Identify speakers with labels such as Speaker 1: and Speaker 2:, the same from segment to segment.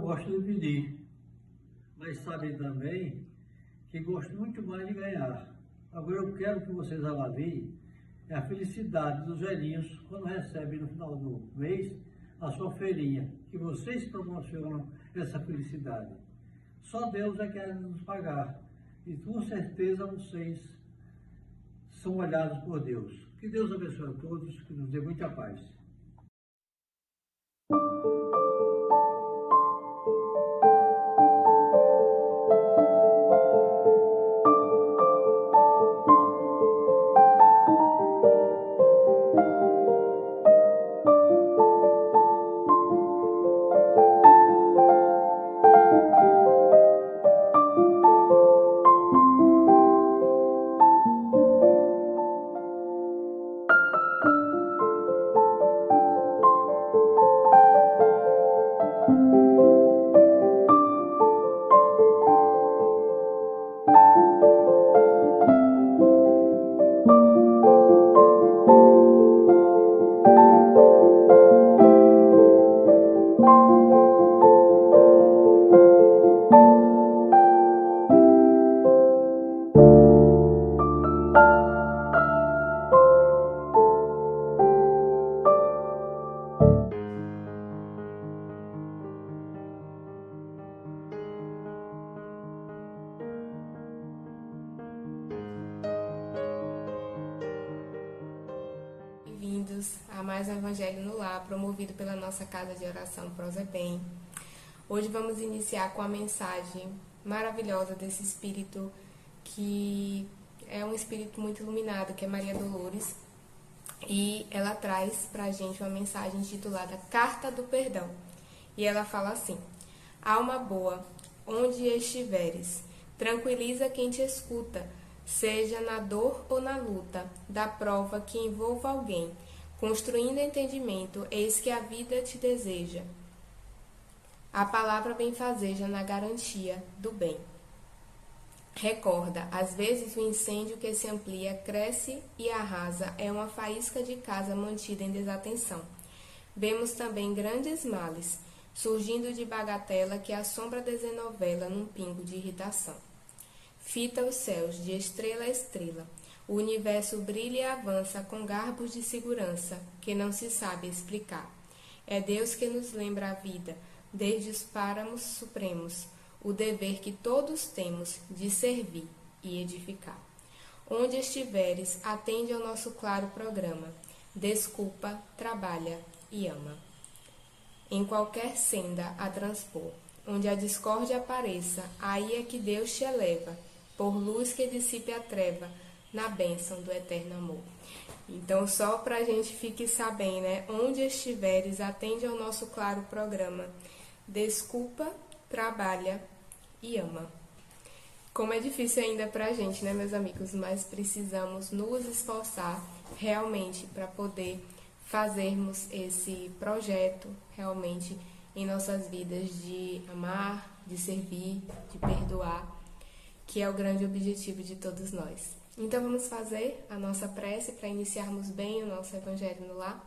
Speaker 1: gosto de pedir, mas sabem também que gosto muito mais de ganhar. Agora eu quero que vocês avaliem a felicidade dos velhinhos quando recebem no final do mês a sua feirinha, que vocês proporcionam essa felicidade. Só Deus é que quer nos pagar. E com certeza vocês são olhados por Deus. Que Deus abençoe a todos, que nos dê muita paz.
Speaker 2: Bem-vindos a mais um Evangelho no Lar, promovido pela nossa Casa de Oração Prosebem. Hoje vamos iniciar com a mensagem maravilhosa desse Espírito, que é um Espírito muito iluminado, que é Maria Dolores, e ela traz pra gente uma mensagem intitulada Carta do Perdão. E ela fala assim: Alma boa, onde estiveres, tranquiliza quem te escuta, seja na dor ou na luta, da prova que envolva alguém, construindo entendimento, eis que a vida te deseja. A palavra benfazeja na garantia do bem. Recorda, às vezes o incêndio que se amplia, cresce e arrasa é uma faísca de casa mantida em desatenção. Vemos também grandes males, surgindo de bagatela que a sombra desenovela num pingo de irritação. Fita os céus de estrela a estrela, o universo brilha e avança com garbos de segurança que não se sabe explicar. É Deus que nos lembra a vida, desde os páramos supremos, o dever que todos temos de servir e edificar. Onde estiveres, atende ao nosso claro programa, desculpa, trabalha e ama. Em qualquer senda a transpor, onde a discórdia apareça, aí é que Deus te eleva, por luz que dissipe a treva, na bênção do eterno amor. Então, só para a gente fique sabendo, né? Onde estiveres, atende ao nosso claro programa. Desculpa, trabalha e ama. Como é difícil ainda para a gente, né, meus amigos? Mas precisamos nos esforçar realmente para poder fazermos esse projeto realmente em nossas vidas de amar, de servir, de perdoar, que é o grande objetivo de todos nós. Então vamos fazer a nossa prece para iniciarmos bem o nosso Evangelho no Lar.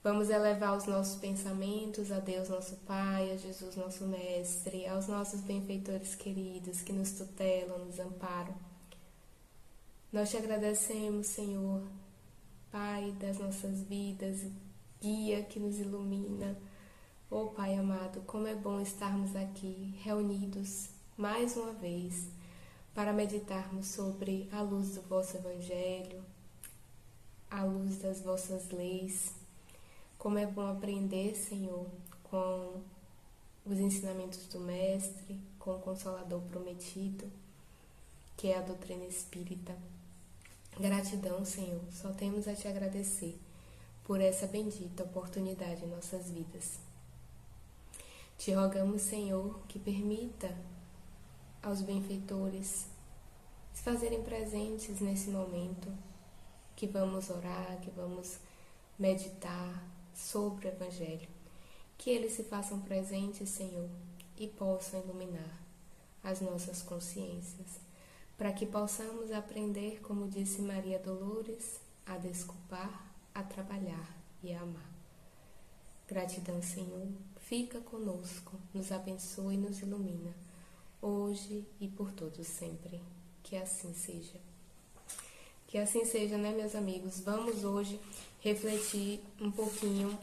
Speaker 2: Vamos elevar os nossos pensamentos a Deus nosso Pai, a Jesus nosso Mestre, aos nossos benfeitores queridos que nos tutelam, nos amparam. Nós te agradecemos, Senhor, Pai das nossas vidas, guia que nos ilumina. Ó Pai amado, como é bom estarmos aqui reunidos mais uma vez para meditarmos sobre a luz do vosso Evangelho, a luz das vossas leis. Como é bom aprender, Senhor, com os ensinamentos do Mestre, com o Consolador prometido, que é a doutrina espírita. Gratidão, Senhor, só temos a te agradecer por essa bendita oportunidade em nossas vidas. Te rogamos, Senhor, que permita aos benfeitores se fazerem presentes nesse momento, que vamos orar, que vamos meditar sobre o Evangelho, que eles se façam presentes, Senhor, e possam iluminar as nossas consciências, para que possamos aprender, como disse Maria Dolores, a desculpar, a trabalhar e a amar. Gratidão, Senhor, fica conosco, nos abençoe e nos ilumina, hoje e por todos sempre. Que assim seja. Que assim seja, né, meus amigos? Vamos hoje refletir um pouquinho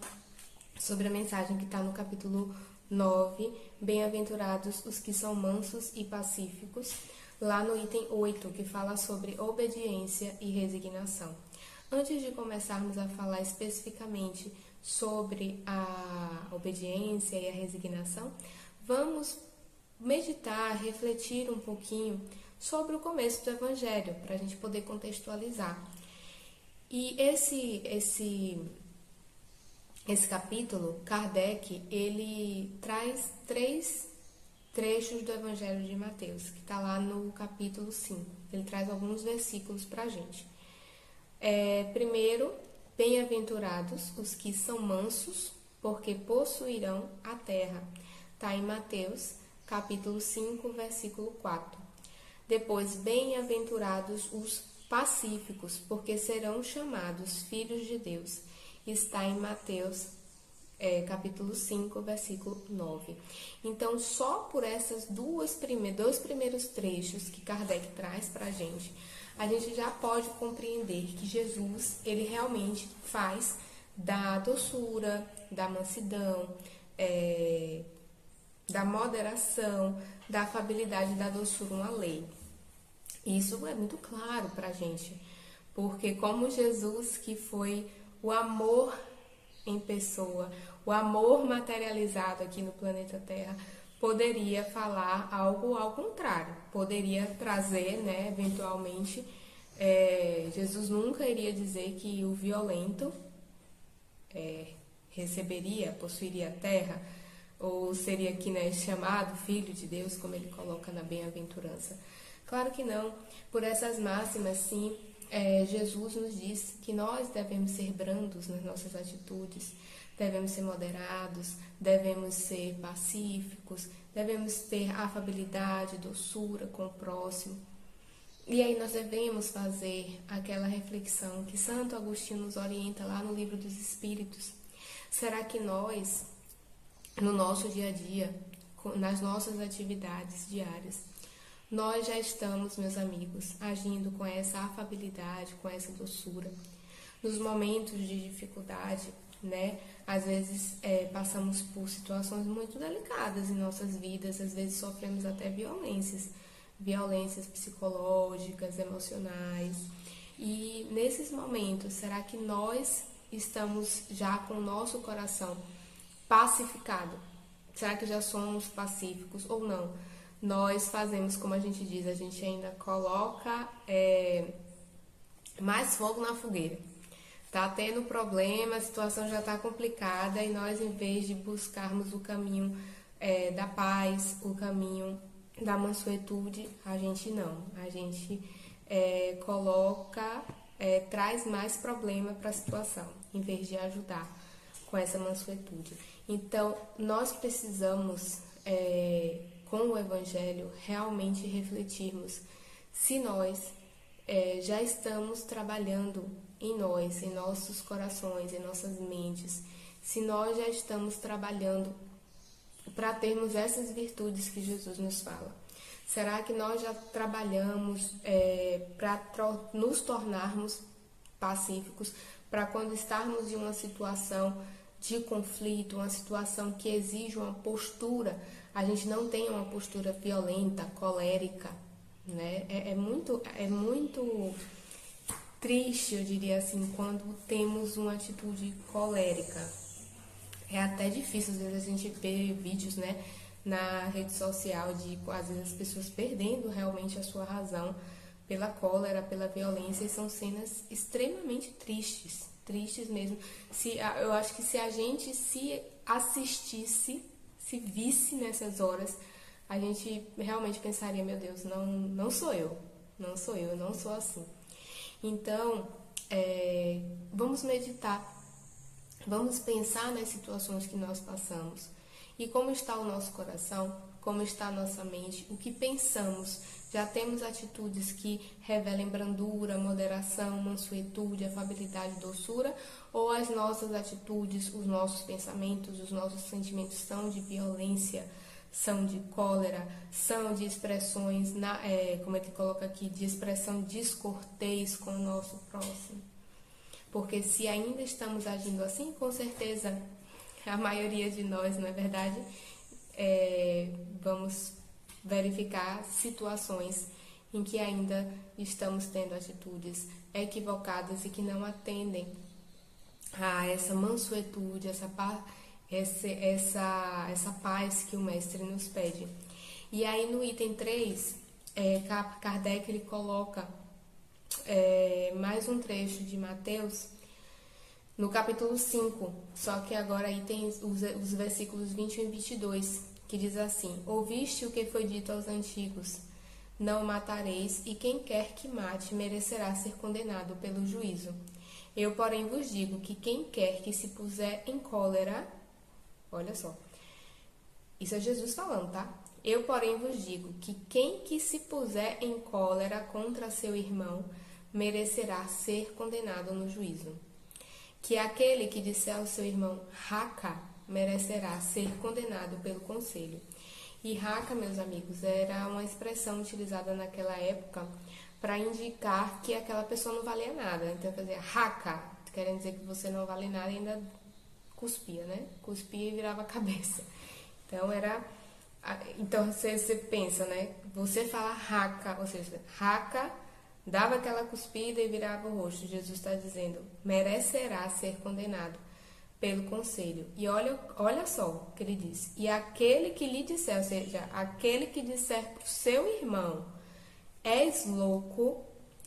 Speaker 2: sobre a mensagem que está no capítulo 9, Bem-aventurados os que são mansos e pacíficos, lá no item 8, que fala sobre obediência e resignação. Antes de começarmos a falar especificamente sobre a obediência e a resignação, vamos meditar, refletir um pouquinho sobre o começo do Evangelho, para a gente poder contextualizar. E esse capítulo, Kardec, ele traz 3 trechos do Evangelho de Mateus, que está lá no capítulo 5. Ele traz alguns versículos para a gente. Primeiro, bem-aventurados os que são mansos, porque possuirão a terra. Está em Mateus, capítulo 5, versículo 4. Depois, bem-aventurados os pacíficos, porque serão chamados filhos de Deus. Está em Mateus, capítulo 5, versículo 9. Então, só por esses dois primeiros trechos que Kardec traz para a gente já pode compreender que Jesus, ele realmente faz da doçura, da mansidão, da moderação, da afabilidade e da doçura uma lei. Isso é muito claro para a gente, porque como Jesus, que foi o amor em pessoa, o amor materializado aqui no planeta Terra, poderia falar algo ao contrário, poderia trazer, né, eventualmente, Jesus nunca iria dizer que o violento possuiria a terra, ou seria aqui, né, chamado filho de Deus, como ele coloca na bem-aventurança. Claro que não. Por essas máximas, sim, Jesus nos diz que nós devemos ser brandos nas nossas atitudes, devemos ser moderados, devemos ser pacíficos, devemos ter afabilidade, doçura com o próximo. E aí nós devemos fazer aquela reflexão que Santo Agostinho nos orienta lá no Livro dos Espíritos. Será que nós, no nosso dia a dia, nas nossas atividades diárias, nós já estamos, meus amigos, agindo com essa afabilidade, com essa doçura? Nos momentos de dificuldade, né? Às vezes passamos por situações muito delicadas em nossas vidas, às vezes sofremos até violências psicológicas, emocionais. E nesses momentos, será que nós estamos já com o nosso coração pacificado? Será que já somos pacíficos ou não? Nós fazemos, como a gente diz, a gente ainda coloca mais fogo na fogueira. Tá tendo problema, a situação já está complicada e nós, em vez de buscarmos o caminho da paz, o caminho da mansuetude, a gente não. A gente traz mais problema para a situação, em vez de ajudar com essa mansuetude. Então, nós precisamos, com o Evangelho, realmente refletirmos se nós já estamos trabalhando em nós, em nossos corações, em nossas mentes, se nós já estamos trabalhando para termos essas virtudes que Jesus nos fala. Será que nós já trabalhamos para nos tornarmos pacíficos, para quando estarmos em uma situação de conflito, uma situação que exige uma postura, a gente não tenha uma postura violenta, colérica, né? É muito triste, eu diria assim, quando temos uma atitude colérica. É até difícil, às vezes, a gente ver vídeos, né, na rede social de, às vezes, as pessoas perdendo realmente a sua razão pela cólera, pela violência, e são cenas extremamente tristes mesmo. Eu acho que se a gente se assistisse, se visse nessas horas, a gente realmente pensaria, meu Deus, não sou eu, não sou assim. Então, vamos meditar, vamos pensar nas situações que nós passamos e como está o nosso coração, como está a nossa mente, o que pensamos. Já temos atitudes que revelem brandura, moderação, mansuetude, afabilidade, doçura, ou as nossas atitudes, os nossos pensamentos, os nossos sentimentos são de violência, são de cólera, são de expressões, como ele coloca aqui, de expressão descortês com o nosso próximo. Porque se ainda estamos agindo assim, com certeza a maioria de nós, não é verdade, vamos verificar situações em que ainda estamos tendo atitudes equivocadas e que não atendem a essa mansuetude, essa paz que o mestre nos pede. E aí no item 3, Kardec ele coloca mais um trecho de Mateus, no capítulo 5, só que agora aí tem os versículos 21 e 22, que diz assim: Ouviste o que foi dito aos antigos, não matareis, e quem quer que mate merecerá ser condenado pelo juízo. Eu, porém, vos digo que quem quer que se puser em cólera, olha só, isso é Jesus falando, tá? Eu, porém, vos digo que quem que se puser em cólera contra seu irmão merecerá ser condenado no juízo. Que aquele que disser ao seu irmão raca merecerá ser condenado pelo conselho. E raca, meus amigos, era uma expressão utilizada naquela época para indicar que aquela pessoa não valia nada. Então, fazia raca, querendo dizer que você não vale nada, e ainda cuspia, né? Cuspia e virava a cabeça. Então, você pensa, né? Você fala raca, ou seja, raca dava aquela cuspida e virava o rosto. Jesus está dizendo, merecerá ser condenado pelo conselho. E olha só o que ele diz. E aquele que lhe disser, ou seja, aquele que disser para o seu irmão, és louco,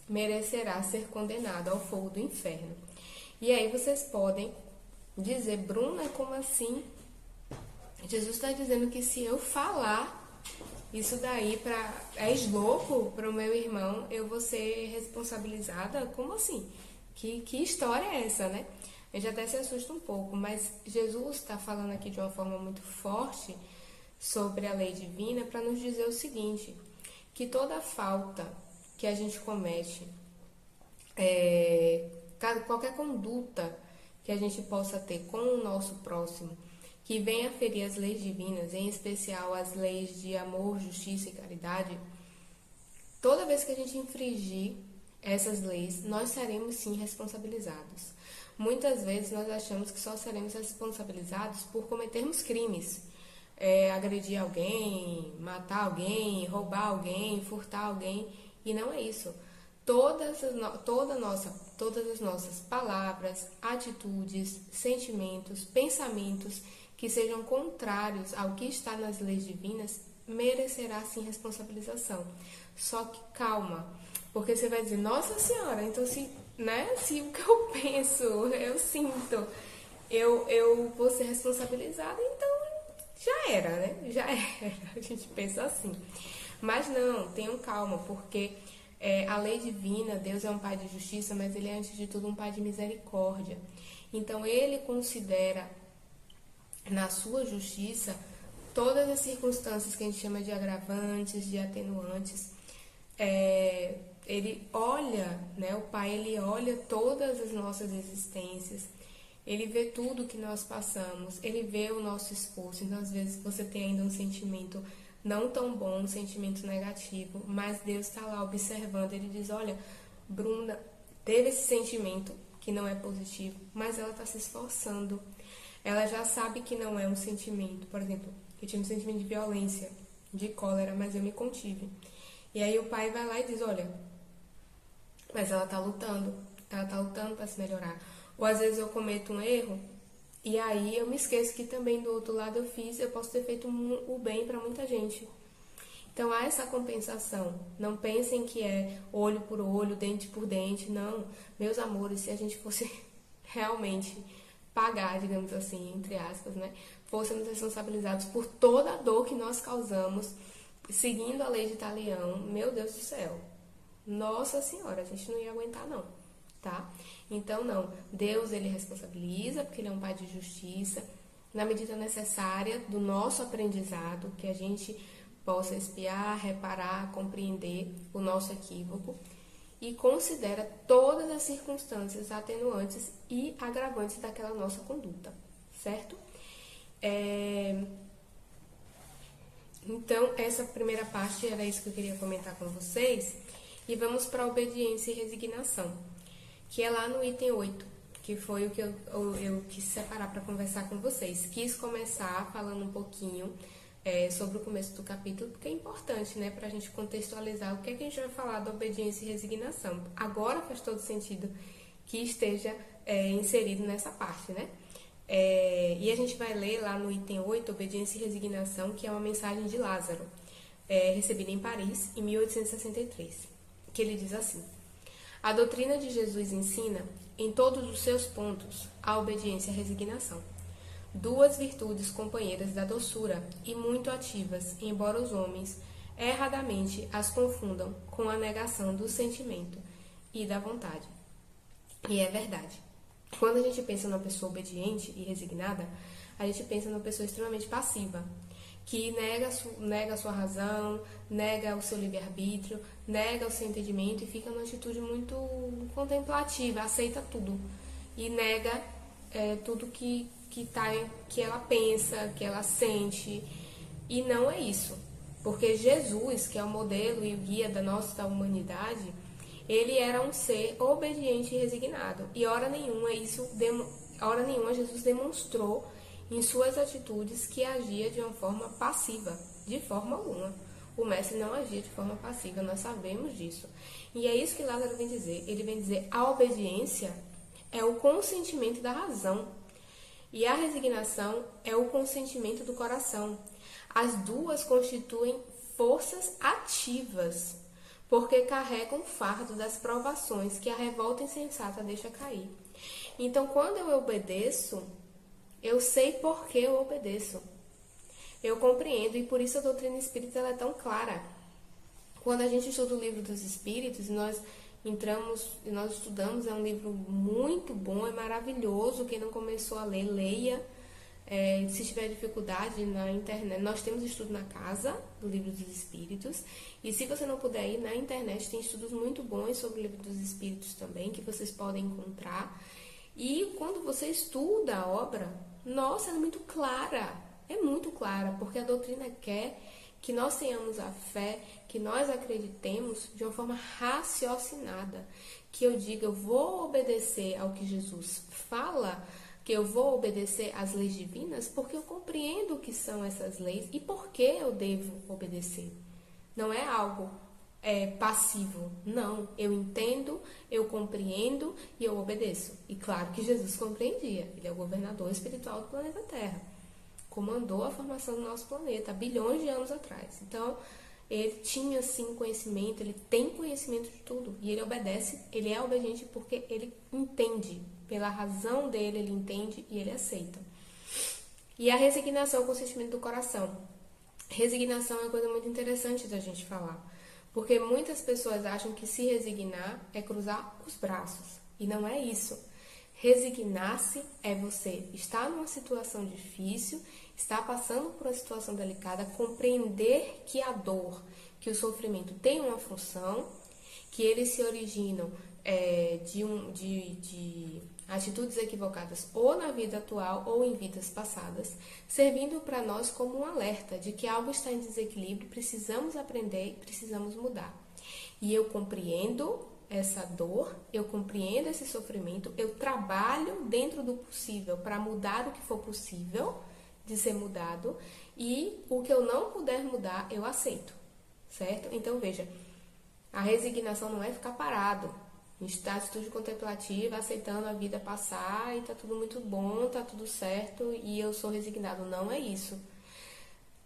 Speaker 2: merecerá ser condenado ao fogo do inferno. E aí vocês podem dizer, Bruna, como assim? Jesus está dizendo que se eu falar isso daí és louco para o meu irmão, eu vou ser responsabilizada? Como assim? Que história é essa, né? A gente até se assusta um pouco, mas Jesus está falando aqui de uma forma muito forte sobre a lei divina para nos dizer o seguinte, que toda falta que a gente comete, qualquer conduta que a gente possa ter com o nosso próximo, que venha ferir as leis divinas, em especial as leis de amor, justiça e caridade, toda vez que a gente infringir essas leis, nós seremos sim responsabilizados. Muitas vezes nós achamos que só seremos responsabilizados por cometermos crimes, agredir alguém, matar alguém, roubar alguém, furtar alguém, e não é isso. Todas as nossas palavras, atitudes, sentimentos, pensamentos que sejam contrários ao que está nas leis divinas, merecerá sim responsabilização. Só que calma, porque você vai dizer, Nossa Senhora, então se o que eu penso, eu sinto, eu vou ser responsabilizada, então já era, né? Já era, a gente pensa assim. Mas não, tenham calma, porque a lei divina, Deus é um Pai de justiça, mas Ele é antes de tudo um Pai de misericórdia. Então Ele considera na sua justiça todas as circunstâncias que a gente chama de agravantes, de atenuantes. Ele olha, né, o Pai, ele olha todas as nossas existências, ele vê tudo que nós passamos, ele vê o nosso esforço. Então, às vezes, você tem ainda um sentimento não tão bom, um sentimento negativo, mas Deus está lá observando, ele diz, olha, Bruna teve esse sentimento que não é positivo, mas ela está se esforçando. Ela já sabe que não é um sentimento. Por exemplo, eu tinha um sentimento de violência, de cólera, mas eu me contive. E aí o Pai vai lá e diz, olha, mas ela tá lutando para se melhorar. Ou às vezes eu cometo um erro e aí eu me esqueço que também do outro lado eu posso ter feito o bem para muita gente. Então há essa compensação. Não pensem que é olho por olho, dente por dente. Não, meus amores, se a gente fosse realmente pagar, digamos assim, entre aspas, né? Fôssemos responsabilizados por toda a dor que nós causamos, seguindo a lei de Talião, meu Deus do céu. Nossa Senhora, a gente não ia aguentar não, tá? Então não, Deus ele responsabiliza, porque ele é um Pai de justiça, na medida necessária do nosso aprendizado, que a gente possa espiar, reparar, compreender o nosso equívoco e considera todas as circunstâncias atenuantes e agravantes daquela nossa conduta, certo? Então, essa primeira parte era isso que eu queria comentar com vocês. E vamos para a obediência e resignação, que é lá no item 8, que foi o que eu quis separar para conversar com vocês. Quis começar falando um pouquinho sobre o começo do capítulo, porque é importante, né, para a gente contextualizar o que é que a gente vai falar da obediência e resignação. Agora faz todo sentido que esteja inserido nessa parte, né? E a gente vai ler lá no item 8, obediência e resignação, que é uma mensagem de Lázaro, recebida em Paris, em 1863, que ele diz assim: a doutrina de Jesus ensina, em todos os seus pontos, a obediência e a resignação, duas virtudes companheiras da doçura e muito ativas, embora os homens erradamente as confundam com a negação do sentimento e da vontade. E é verdade. Quando a gente pensa numa pessoa obediente e resignada, a gente pensa numa pessoa extremamente passiva, que nega a sua razão, nega o seu livre-arbítrio, nega o seu entendimento e fica numa atitude muito contemplativa, aceita tudo e nega tudo que ela pensa, que ela sente. E não é isso, porque Jesus, que é o modelo e o guia da nossa humanidade, ele era um ser obediente e resignado. E hora nenhuma Jesus demonstrou em suas atitudes que agia de uma forma passiva, de forma alguma. O mestre não agia de forma passiva, nós sabemos disso. E é isso que Lázaro vem dizer. Ele vem dizer: a obediência é o consentimento da razão e a resignação é o consentimento do coração. As duas constituem forças ativas, porque carregam o fardo das provações que a revolta insensata deixa cair. Então, quando eu obedeço, eu sei por que eu obedeço. Eu compreendo, e por isso a doutrina espírita ela é tão clara. Quando a gente estuda o livro dos Espíritos, nós estudamos, é um livro muito bom, é maravilhoso. Quem não começou a ler, leia. Se tiver dificuldade na internet, nós temos estudo na casa do livro dos Espíritos. E se você não puder ir na internet, tem estudos muito bons sobre o livro dos Espíritos também, que vocês podem encontrar. E quando você estuda a obra, nossa, é muito clara, porque a doutrina quer que nós tenhamos a fé, que nós acreditemos de uma forma raciocinada, que eu diga, eu vou obedecer ao que Jesus fala, que eu vou obedecer às leis divinas, porque eu compreendo o que são essas leis e por que eu devo obedecer. Não é algo passivo, não, eu entendo, eu compreendo e eu obedeço. E claro que Jesus compreendia, ele é o governador espiritual do planeta Terra, comandou a formação do nosso planeta há bilhões de anos atrás. Então, ele tinha sim conhecimento, ele tem conhecimento de tudo e ele obedece, ele é obediente porque ele entende, pela razão dele ele entende e ele aceita. E a resignação, o consentimento do coração. Resignação é uma coisa muito interessante da gente falar, porque muitas pessoas acham que se resignar é cruzar os braços, e não é isso. Resignar-se é você estar numa situação difícil, estar passando por uma situação delicada, compreender que a dor, que o sofrimento tem uma função, que eles se originam de atitudes equivocadas ou na vida atual ou em vidas passadas, servindo para nós como um alerta de que algo está em desequilíbrio, precisamos aprender e precisamos mudar. E eu compreendo essa dor, eu compreendo esse sofrimento, eu trabalho dentro do possível para mudar o que for possível de ser mudado e o que eu não puder mudar, eu aceito, certo? Então, veja, a resignação não é ficar parado, estar em atitude contemplativa, aceitando a vida passar e tá tudo muito bom, tá tudo certo e eu sou resignado. Não é isso.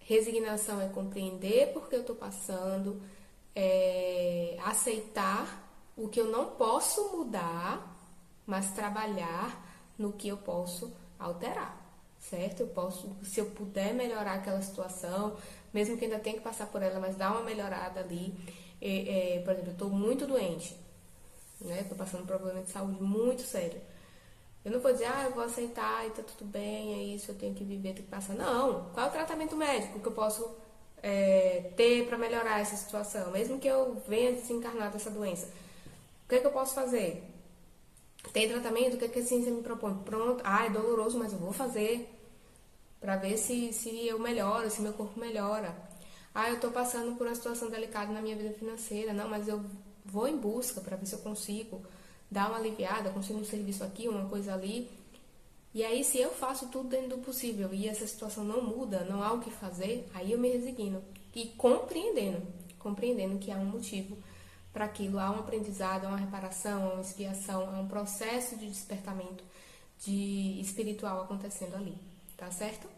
Speaker 2: Resignação é compreender porque eu tô passando, aceitar o que eu não posso mudar, mas trabalhar no que eu posso alterar, certo? Eu posso, se eu puder melhorar aquela situação, mesmo que ainda tenha que passar por ela, mas dar uma melhorada ali. Por exemplo, eu estou muito doente, né? Estou passando um problema de saúde muito sério. Eu não vou dizer, eu vou aceitar e tá tudo bem, é isso, eu tenho que viver, tenho que passar. Não, qual é o tratamento médico que eu posso ter para melhorar essa situação? Mesmo que eu venha desencarnar dessa doença, o que é que eu posso fazer? Tem tratamento? O que é que a ciência me propõe? Pronto, é doloroso, mas eu vou fazer para ver se eu melhoro, se meu corpo melhora. Eu tô passando por uma situação delicada na minha vida financeira, não, mas eu vou em busca para ver se eu consigo dar uma aliviada, consigo um serviço aqui, uma coisa ali. E aí, se eu faço tudo dentro do possível e essa situação não muda, não há o que fazer, aí eu me resigno. E compreendendo que há um motivo para aquilo, há um aprendizado, há uma reparação, há uma expiação, há um processo de despertamento espiritual acontecendo ali, tá certo?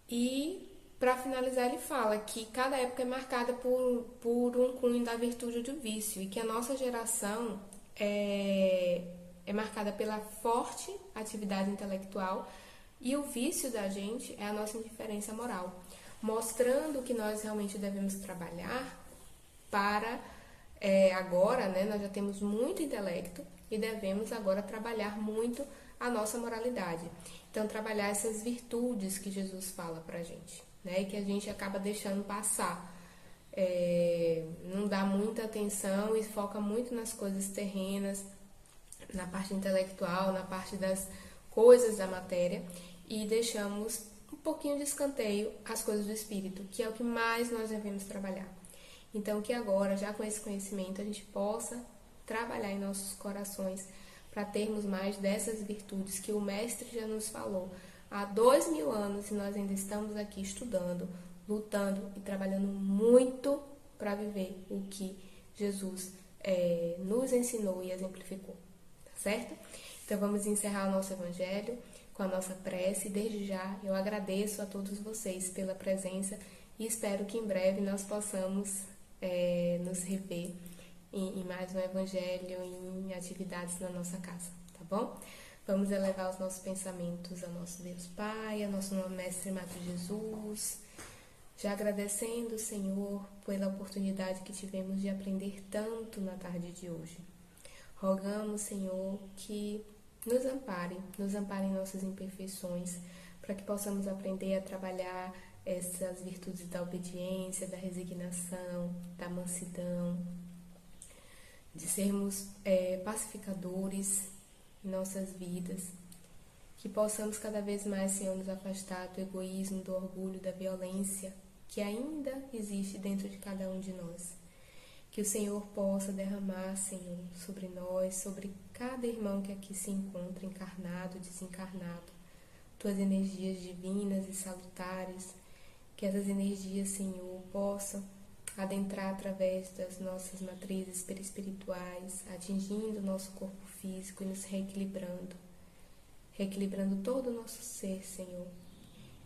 Speaker 2: E, para finalizar, ele fala que cada época é marcada por um cunho da virtude ou do vício, e que a nossa geração é marcada pela forte atividade intelectual, e o vício da gente é a nossa indiferença moral, mostrando que nós realmente devemos trabalhar para agora, né, nós já temos muito intelecto e devemos agora trabalhar muito a nossa moralidade. Então, trabalhar essas virtudes que Jesus fala pra gente, né, e que a gente acaba deixando passar. Não dá muita atenção e foca muito nas coisas terrenas, na parte intelectual, na parte das coisas da matéria, e deixamos um pouquinho de escanteio as coisas do espírito, que é o que mais nós devemos trabalhar. Então, que agora, já com esse conhecimento, a gente possa trabalhar em nossos corações para termos mais dessas virtudes que o Mestre já nos falou há 2000 anos, e nós ainda estamos aqui estudando, lutando e trabalhando muito para viver o que Jesus nos ensinou e exemplificou, tá certo? Então vamos encerrar o nosso Evangelho com a nossa prece. Desde já eu agradeço a todos vocês pela presença e espero que em breve nós possamos nos rever em mais um Evangelho, em atividades na nossa casa, tá bom? Vamos elevar os nossos pensamentos ao nosso Deus Pai, ao nosso Mestre Amado Jesus, já agradecendo, Senhor, pela oportunidade que tivemos de aprender tanto na tarde de hoje. Rogamos, Senhor, que nos ampare em nossas imperfeições, para que possamos aprender a trabalhar essas virtudes da obediência, da resignação, da mansidão, de sermos pacificadores em nossas vidas, que possamos cada vez mais, Senhor, nos afastar do egoísmo, do orgulho, da violência que ainda existe dentro de cada um de nós. Que o Senhor possa derramar, Senhor, sobre nós, sobre cada irmão que aqui se encontra, encarnado, desencarnado, tuas energias divinas e salutares, que essas energias, Senhor, possam adentrar através das nossas matrizes perispirituais, atingindo o nosso corpo físico e nos reequilibrando todo o nosso ser, Senhor.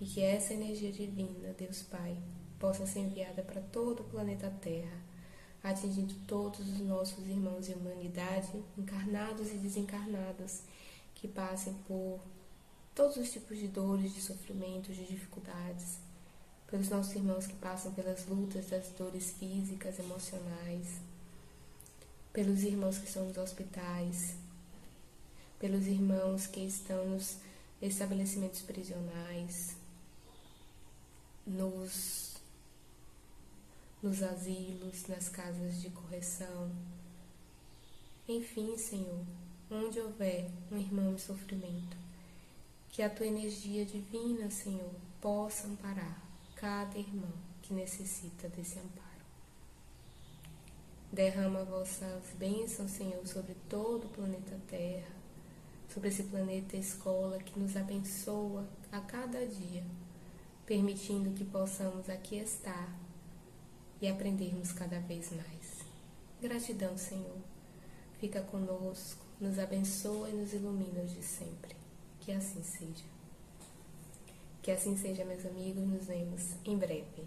Speaker 2: E que essa energia divina, Deus Pai, possa ser enviada para todo o planeta Terra, atingindo todos os nossos irmãos de humanidade, encarnados e desencarnados, que passem por todos os tipos de dores, de sofrimentos, de dificuldades, pelos nossos irmãos que passam pelas lutas das dores físicas, emocionais, pelos irmãos que estão nos hospitais, pelos irmãos que estão nos estabelecimentos prisionais, nos asilos, nas casas de correção. Enfim, Senhor, onde houver um irmão em sofrimento, que a Tua energia divina, Senhor, possa amparar cada irmão que necessita desse amparo. Derrama vossas bênçãos, Senhor, sobre todo o planeta Terra, sobre esse planeta escola que nos abençoa a cada dia, permitindo que possamos aqui estar e aprendermos cada vez mais. Gratidão, Senhor. Fica conosco, nos abençoa e nos ilumina hoje e sempre. Que assim seja. Que assim seja, meus amigos. Nos vemos em breve.